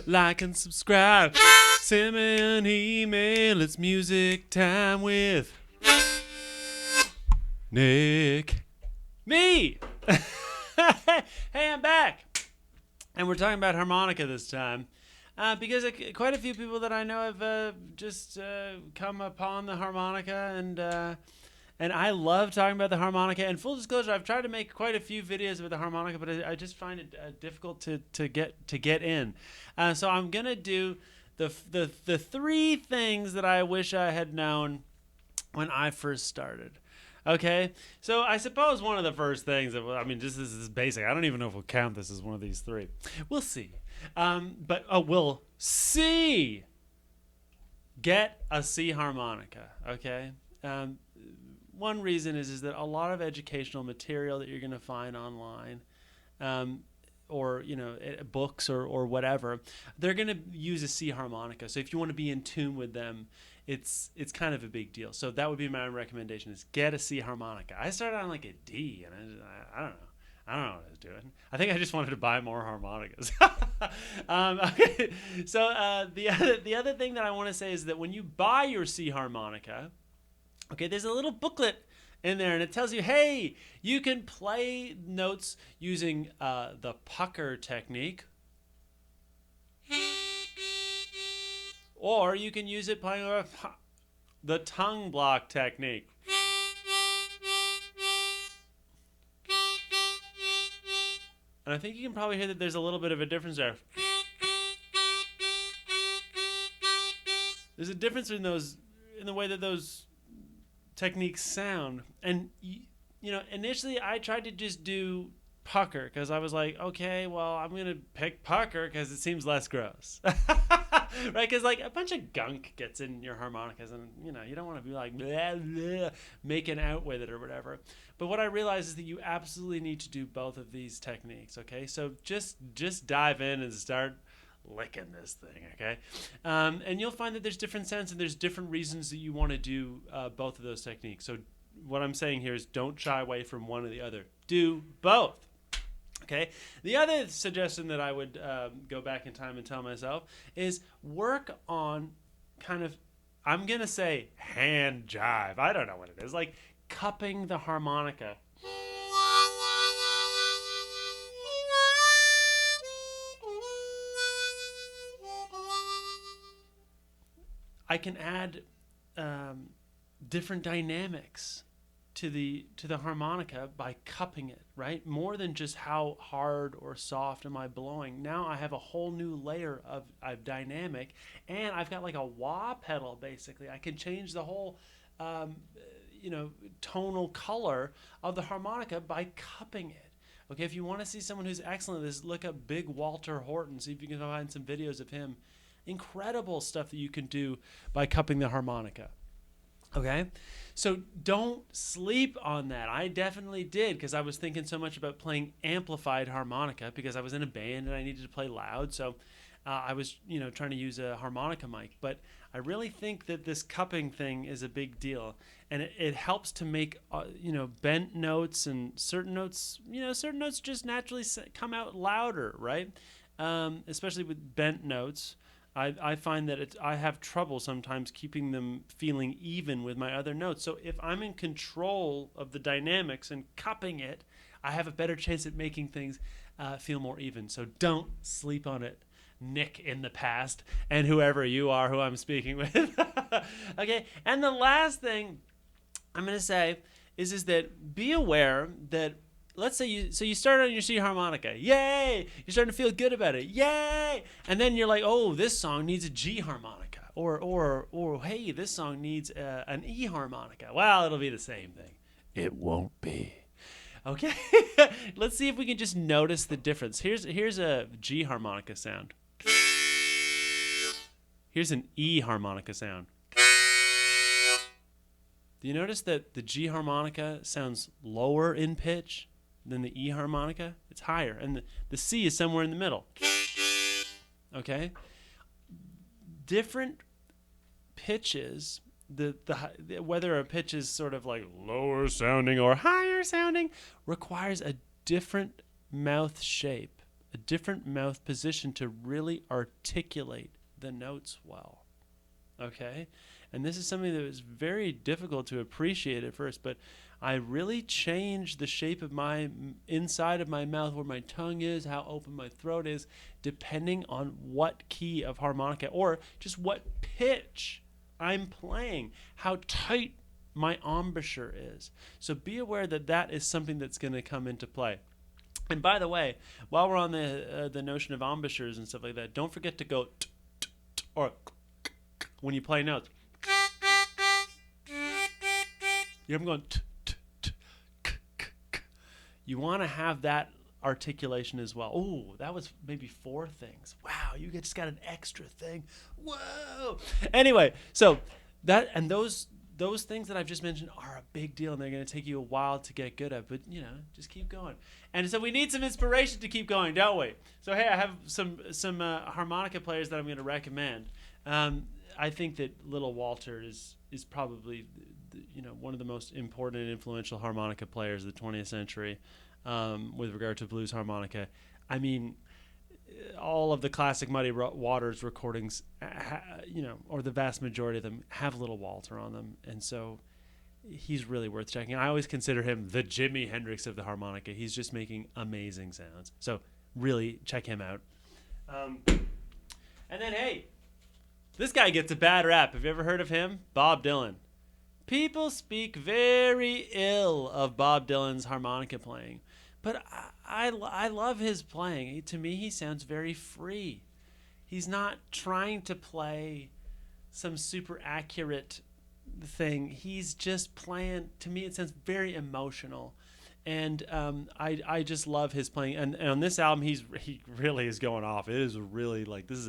Like and subscribe. Send me an email. It's music time with Nick. Me. Hey, I'm back. And we're talking about harmonica this time. Because quite a few people that I know have just come upon the harmonica, and I love talking about the harmonica. And full disclosure, I've tried to make quite a few videos with the harmonica, but I just find it difficult to get in. So I'm gonna do the three things that I wish I had known when I first started. Okay, so I suppose one of the first things just this is basic. I don't even know if we'll count this as one of these three. We'll see. But we'll see. Get a C harmonica. Okay. One reason is that a lot of educational material that you're going to find online, or books or whatever, they're going to use a C harmonica. So if you want to be in tune with them, it's kind of a big deal. So that would be my recommendation: is get a C harmonica. I started on like a D, and I don't know. I don't know what I was doing. I think I just wanted to buy more harmonicas. Okay. So the other thing that I want to say is that when you buy your C harmonica, okay, there's a little booklet in there, and it tells you, hey, you can play notes using the pucker technique, or you can use it playing the tongue block technique. And I think you can probably hear that there's a little bit of a difference there. There's a difference in the way that those techniques sound. And initially I tried to just do pucker because I was like, okay, well, I'm gonna pick pucker because it seems less gross. Right? Because like a bunch of gunk gets in your harmonicas, and you don't want to be like blah, blah, making out with it or whatever. But what I realized is that you absolutely need to do both of these techniques. Okay, so just dive in and start licking this thing. Okay, and you'll find that there's different sounds and there's different reasons that you want to do both of those techniques. So what I'm saying here is don't shy away from one or the other. Do both. Okay. The other suggestion that I would go back in time and tell myself is work on kind of, I'm going to say hand jive. I don't know what it is. Like cupping the harmonica. I can add different dynamics to the harmonica by cupping it, right? More than just how hard or soft am I blowing. Now I have a whole new layer of dynamic, and I've got like a wah pedal basically. I can change the whole tonal color of the harmonica by cupping it. Okay, if you want to see someone who's excellent at this, look up Big Walter Horton. See if you can find some videos of him. Incredible stuff that you can do by cupping the harmonica. Okay, so don't sleep on that. I definitely did because I was thinking so much about playing amplified harmonica because I was in a band and I needed to play loud. So I was, trying to use a harmonica mic. But I really think that this cupping thing is a big deal, and it helps to make bent notes and certain notes. Certain notes just naturally come out louder, right? Especially with bent notes. I find that I have trouble sometimes keeping them feeling even with my other notes. So if I'm in control of the dynamics and cupping it, I have a better chance at making things feel more even. So don't sleep on it, Nick in the past, and whoever you are who I'm speaking with. Okay, and the last thing I'm going to say is that be aware that, let's say you start on your C harmonica, yay! You're starting to feel good about it, yay! And then you're like, oh, this song needs a G harmonica, or hey, this song needs an E harmonica. Well, it'll be the same thing. It won't be. Okay, let's see if we can just notice the difference. Here's a G harmonica sound. Here's an E harmonica sound. Do you notice that the G harmonica sounds lower in pitch than the E harmonica? It's higher, and the C is somewhere in the middle. Okay? Different pitches, whether a pitch is sort of like lower sounding or higher sounding, requires a different mouth shape, a a different mouth position to really articulate the notes well. Okay? And this is something that was very difficult to appreciate at first, but I really changed the shape of my inside of my mouth, where my tongue is, how open my throat is, depending on what key of harmonica or just what pitch I'm playing, how tight my embouchure is. So be aware that that is something that's going to come into play. And by the way, while we're on the notion of embouchures and stuff like that, don't forget to go t, t, t, or when you play notes. I'm going t, t, t, k, k, k. You want to have that articulation as well. Oh, that was maybe 4 things. Wow, you just got an extra thing. Whoa. Anyway, so that and those things that I've just mentioned are a big deal, and they're going to take you a while to get good at, but just keep going. And so we need some inspiration to keep going, don't we? So hey, I have some harmonica players that I'm going to recommend. I think that Little Walter is probably one of the most important and influential harmonica players of the 20th century with regard to blues harmonica. I mean, all of the classic Muddy Waters recordings, or the vast majority of them, have Little Walter on them, and so he's really worth checking. I always consider him the Jimi Hendrix of the harmonica. He's just making amazing sounds. So really check him out. And then, hey, this guy gets a bad rap. Have you ever heard of him? Bob Dylan. People speak very ill of Bob Dylan's harmonica playing, but I love his playing. To me, he sounds very free. He's not trying to play some super accurate thing. He's just playing. To me, it sounds very emotional, and I just love his playing. And on this album, he really is going off. It is really this is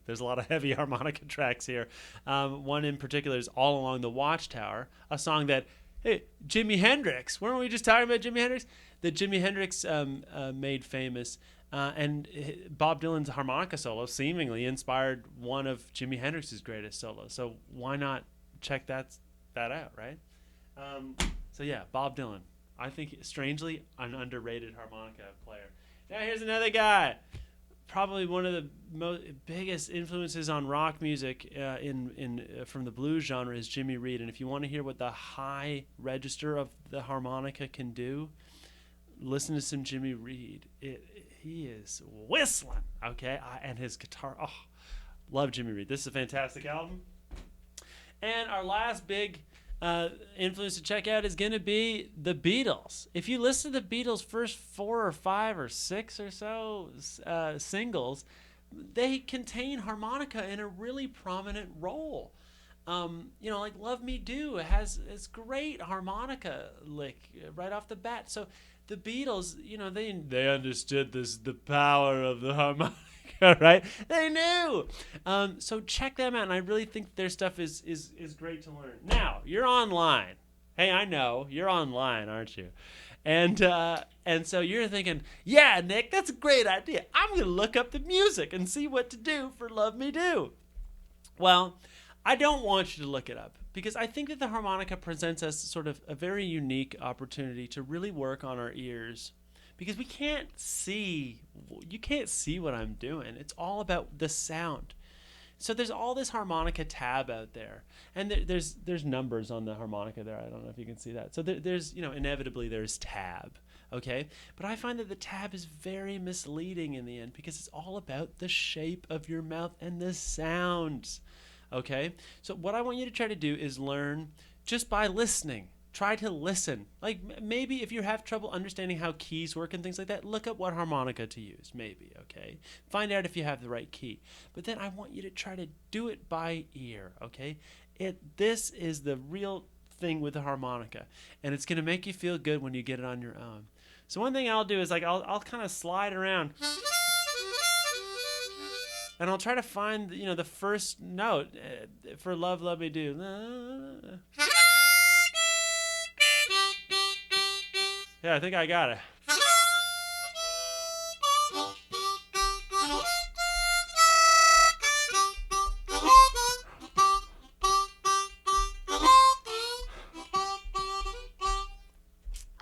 there's a lot of heavy harmonica tracks here. One in particular is All Along the Watchtower, a song that, hey, Jimi Hendrix, weren't we just talking about Jimi Hendrix? That Jimi Hendrix made famous. And Bob Dylan's harmonica solo seemingly inspired one of Jimi Hendrix's greatest solos. So why not check that out, right? So yeah, Bob Dylan. I think, strangely, an underrated harmonica player. Now here's another guy. Probably one of the biggest influences on rock music from the blues genre is Jimmy Reed. And if you want to hear what the high register of the harmonica can do, listen to some Jimmy Reed. He is whistling, okay? And his guitar, love Jimmy Reed. This is a fantastic album. And our last big influence to check out is going to be the Beatles. If you listen to the Beatles' first 4 or 5 or 6 or so singles, they contain harmonica in a really prominent role. Like Love Me Do has this great harmonica lick right off the bat. So the Beatles, they understood the power of the harmonica, right? They knew. So check them out, and I really think their stuff is great to learn. Now, you're online. Hey, I know you're online, aren't you? And so you're thinking, yeah, Nick, that's a great idea. I'm gonna look up the music and see what to do for Love Me Do. Well, I don't want you to look it up, because I think that the harmonica presents us sort of a very unique opportunity to really work on our ears, because you can't see what I'm doing. It's all about the sound. So there's all this harmonica tab out there, and there's numbers on the harmonica there. I don't know if you can see that. So there's inevitably there's tab, okay? But I find that the tab is very misleading in the end, because it's all about the shape of your mouth and the sounds. Okay, so what I want you to try to do is learn just by listening. Try to listen. Like maybe if you have trouble understanding how keys work and things like that, look up what harmonica to use, maybe, okay? Find out if you have the right key. But then I want you to try to do it by ear, okay? This is the real thing with the harmonica, and it's going to make you feel good when you get it on your own. So one thing I'll do is I'll kind of slide around, and I'll try to find, the first note for Love, Love Me Do. Yeah, I think I got it.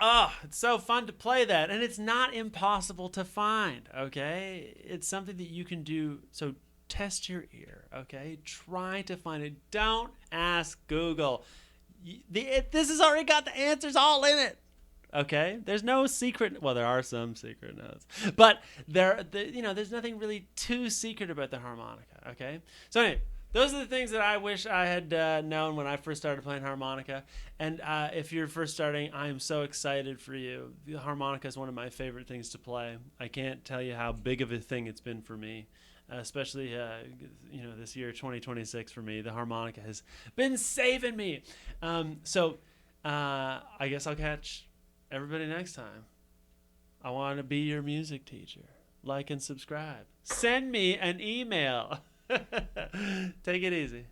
Oh, it's so fun to play that. And it's not impossible to find, okay? It's something that you can do. So test your ear, okay? Try to find it. Don't ask Google. This has already got the answers all in it. Okay, there's no secret. Well, there are some secret notes, but there's nothing really too secret about the harmonica. Okay, so anyway, those are the things that I wish I had known when I first started playing harmonica. And if you're first starting, I am so excited for you. The harmonica is one of my favorite things to play. I can't tell you how big of a thing it's been for me. Especially, this year 2026 for me, the harmonica has been saving me. So I guess I'll catch everybody next time. I want to be your music teacher. Like and subscribe. Send me an email. Take it easy.